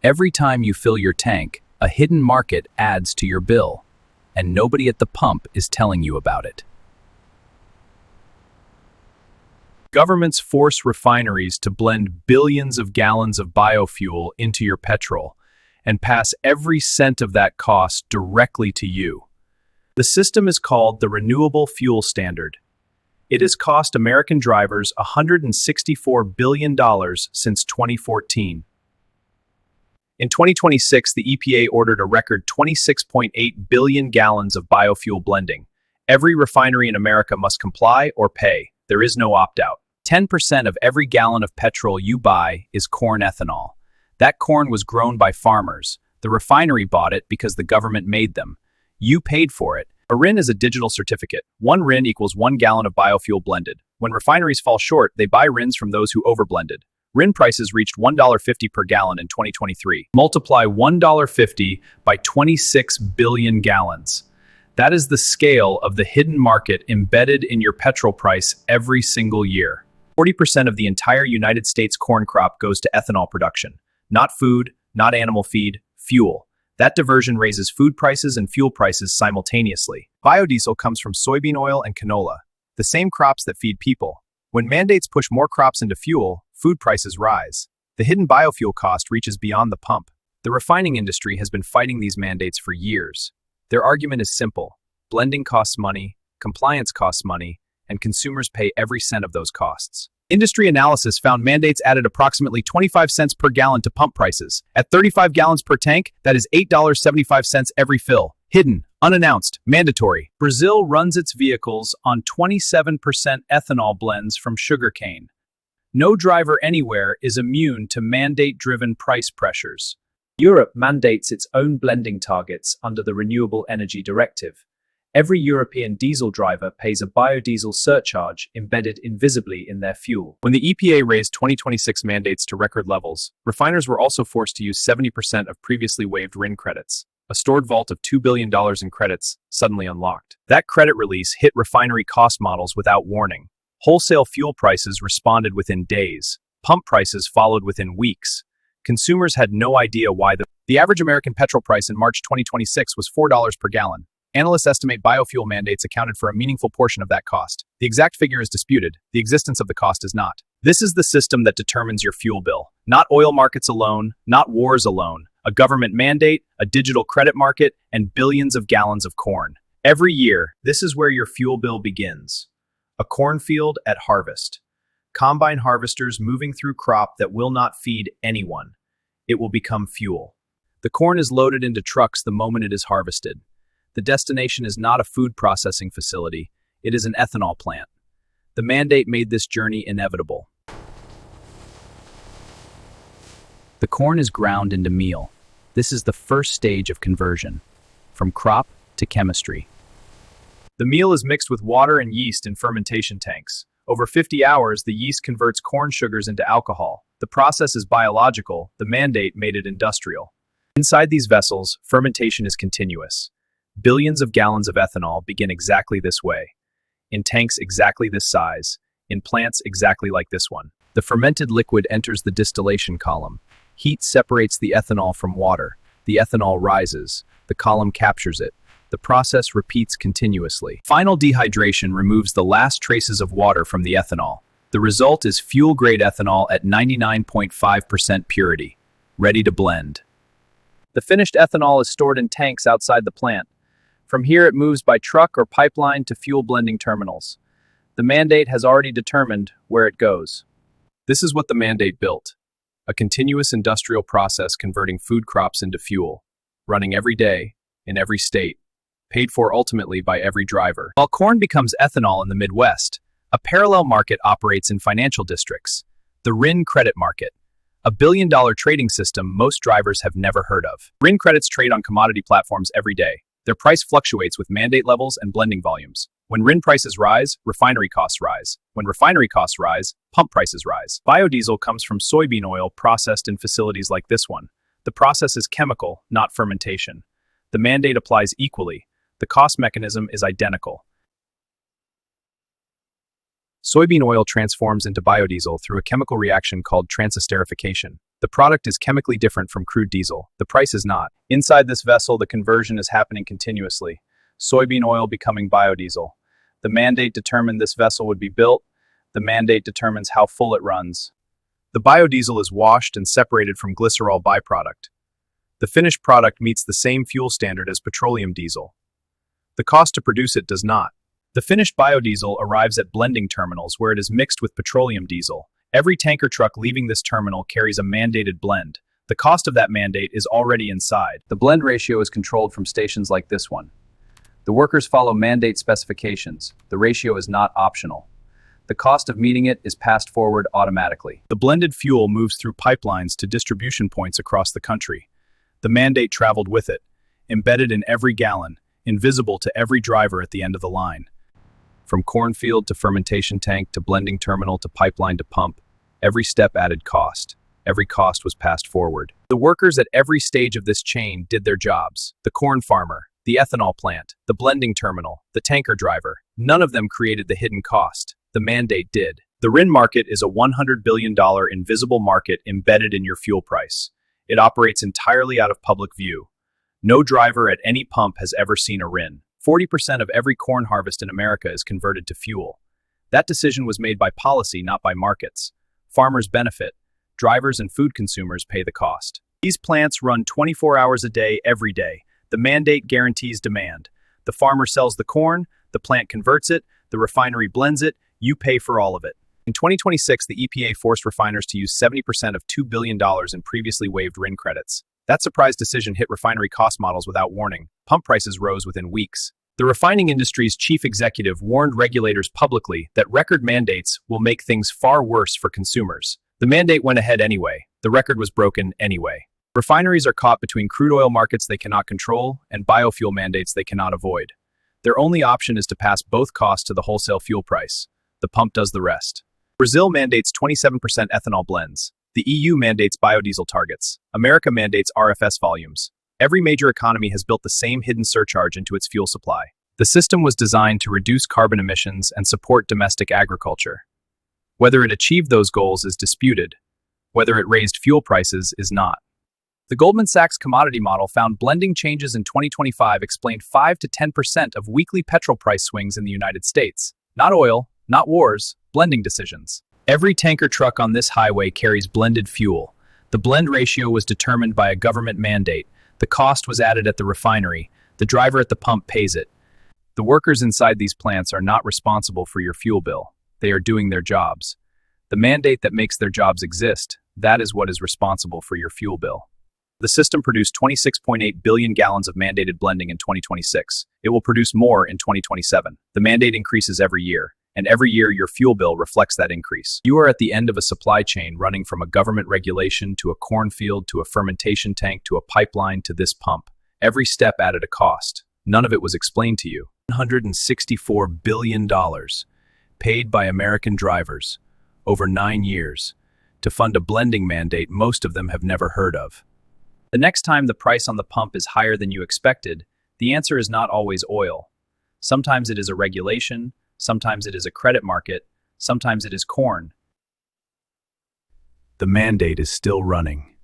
Every time you fill your tank, a hidden market adds to your bill, and nobody at the pump is telling you about it. Governments force refineries to blend billions of gallons of biofuel into your petrol and pass every cent of that cost directly to you. The system is called the Renewable Fuel Standard. It has cost American drivers $164 billion since 2014. In 2026, the EPA ordered a record 26.8 billion gallons of biofuel blending. Every refinery in America must comply or pay. There is no opt-out. 10% of every gallon of petrol you buy is corn ethanol. That corn was grown by farmers. The refinery bought it because the government made them. You paid for it. A RIN is a digital certificate. 1 RIN equals 1 gallon of biofuel blended. When refineries fall short, they buy RINs from those who overblended. RIN prices reached $1.50 per gallon in 2023. Multiply $1.50 by 26 billion gallons. That is the scale of the hidden market embedded in your petrol price every single year. 40% of the entire United States corn crop goes to ethanol production. Not food, not animal feed, fuel. That diversion raises food prices and fuel prices simultaneously. Biodiesel comes from soybean oil and canola, the same crops that feed people. When mandates push more crops into fuel, food prices rise. The hidden biofuel cost reaches beyond the pump. The refining industry has been fighting these mandates for years. Their argument is simple. Blending costs money, compliance costs money, and consumers pay every cent of those costs. Industry analysis found mandates added approximately 25 cents per gallon to pump prices. At 35 gallons per tank, that is $8.75 every fill. Hidden, unannounced, mandatory. Brazil runs its vehicles on 27% ethanol blends from sugarcane. No driver anywhere is immune to mandate-driven price pressures. Europe mandates its own blending targets under the Renewable Energy Directive. Every European diesel driver pays a biodiesel surcharge embedded invisibly in their fuel. When the EPA raised 2026 mandates to record levels, refiners were also forced to use 70% of previously waived RIN credits. A stored vault of $2 billion in credits suddenly unlocked. That credit release hit refinery cost models without warning. Wholesale fuel prices responded within days. Pump prices followed within weeks. Consumers had no idea why. The average American petrol price in March 2026 was $4 per gallon. Analysts estimate biofuel mandates accounted for a meaningful portion of that cost. The exact figure is disputed. The existence of the cost is not. This is the system that determines your fuel bill. Not oil markets alone, not wars alone. A government mandate, a digital credit market, and billions of gallons of corn. Every year, this is where your fuel bill begins. A cornfield at harvest. Combine harvesters moving through crop that will not feed anyone. It will become fuel. The corn is loaded into trucks the moment it is harvested. The destination is not a food processing facility, it is an ethanol plant. The mandate made this journey inevitable. The corn is ground into meal. This is the first stage of conversion, from crop to chemistry. The meal is mixed with water and yeast in fermentation tanks. Over 50 hours, the yeast converts corn sugars into alcohol. The process is biological, the mandate made it industrial. Inside these vessels, fermentation is continuous. Billions of gallons of ethanol begin exactly this way, in tanks exactly this size, in plants exactly like this one. The fermented liquid enters the distillation column. Heat separates the ethanol from water. The ethanol rises. The column captures it. The process repeats continuously. Final dehydration removes the last traces of water from the ethanol. The result is fuel-grade ethanol at 99.5% purity, ready to blend. The finished ethanol is stored in tanks outside the plant. From here, it moves by truck or pipeline to fuel blending terminals. The mandate has already determined where it goes. This is what the mandate built. A continuous industrial process converting food crops into fuel, running every day, in every state, paid for ultimately by every driver. While corn becomes ethanol in the Midwest, a parallel market operates in financial districts, the RIN credit market, a billion-dollar trading system most drivers have never heard of. RIN credits trade on commodity platforms every day. Their price fluctuates with mandate levels and blending volumes. When RIN prices rise, refinery costs rise. When refinery costs rise, pump prices rise. Biodiesel comes from soybean oil processed in facilities like this one. The process is chemical, not fermentation. The mandate applies equally. The cost mechanism is identical. Soybean oil transforms into biodiesel through a chemical reaction called transesterification. The product is chemically different from crude diesel. The price is not. Inside this vessel, the conversion is happening continuously. Soybean oil becoming biodiesel. The mandate determined this vessel would be built. The mandate determines how full it runs. The biodiesel is washed and separated from glycerol byproduct. The finished product meets the same fuel standard as petroleum diesel. The cost to produce it does not. The finished biodiesel arrives at blending terminals where it is mixed with petroleum diesel. Every tanker truck leaving this terminal carries a mandated blend. The cost of that mandate is already inside. The blend ratio is controlled from stations like this one. The workers follow mandate specifications. The ratio is not optional. The cost of meeting it is passed forward automatically. The blended fuel moves through pipelines to distribution points across the country. The mandate traveled with it, embedded in every gallon, invisible to every driver at the end of the line. From cornfield to fermentation tank to blending terminal to pipeline to pump, every step added cost. Every cost was passed forward. The workers at every stage of this chain did their jobs. The corn farmer, the ethanol plant, the blending terminal, the tanker driver. None of them created the hidden cost. The mandate did. The RIN market is a $100 billion invisible market embedded in your fuel price. It operates entirely out of public view. No driver at any pump has ever seen a RIN. 40% of every corn harvest in America is converted to fuel. That decision was made by policy, not by markets. Farmers benefit. Drivers and food consumers pay the cost. These plants run 24 hours a day, every day. The mandate guarantees demand. The farmer sells the corn, the plant converts it, the refinery blends it, you pay for all of it. In 2026, the EPA forced refiners to use 70% of $2 billion in previously waived RIN credits. That surprise decision hit refinery cost models without warning. Pump prices rose within weeks. The refining industry's chief executive warned regulators publicly that record mandates will make things far worse for consumers. The mandate went ahead anyway. The record was broken anyway. Refineries are caught between crude oil markets they cannot control and biofuel mandates they cannot avoid. Their only option is to pass both costs to the wholesale fuel price. The pump does the rest. Brazil mandates 27% ethanol blends. The EU mandates biodiesel targets. America mandates RFS volumes. Every major economy has built the same hidden surcharge into its fuel supply. The system was designed to reduce carbon emissions and support domestic agriculture. Whether it achieved those goals is disputed. Whether it raised fuel prices is not. The Goldman Sachs commodity model found blending changes in 2025 explained 5 to 10% of weekly petrol price swings in the United States. Not oil, not wars, blending decisions. Every tanker truck on this highway carries blended fuel. The blend ratio was determined by a government mandate. The cost was added at the refinery. The driver at the pump pays it. The workers inside these plants are not responsible for your fuel bill. They are doing their jobs. The mandate that makes their jobs exist, that is what is responsible for your fuel bill. The system produced 26.8 billion gallons of mandated blending in 2026. It will produce more in 2027. The mandate increases every year. And every year your fuel bill reflects that increase. You are at the end of a supply chain running from a government regulation to a cornfield to a fermentation tank to a pipeline to this pump. Every step added a cost. None of it was explained to you. $164 billion paid by American drivers over 9 years to fund a blending mandate most of them have never heard of. The next time the price on the pump is higher than you expected, the answer is not always oil. Sometimes it is a regulation. Sometimes it is a credit market, sometimes it is corn. The mandate is still running.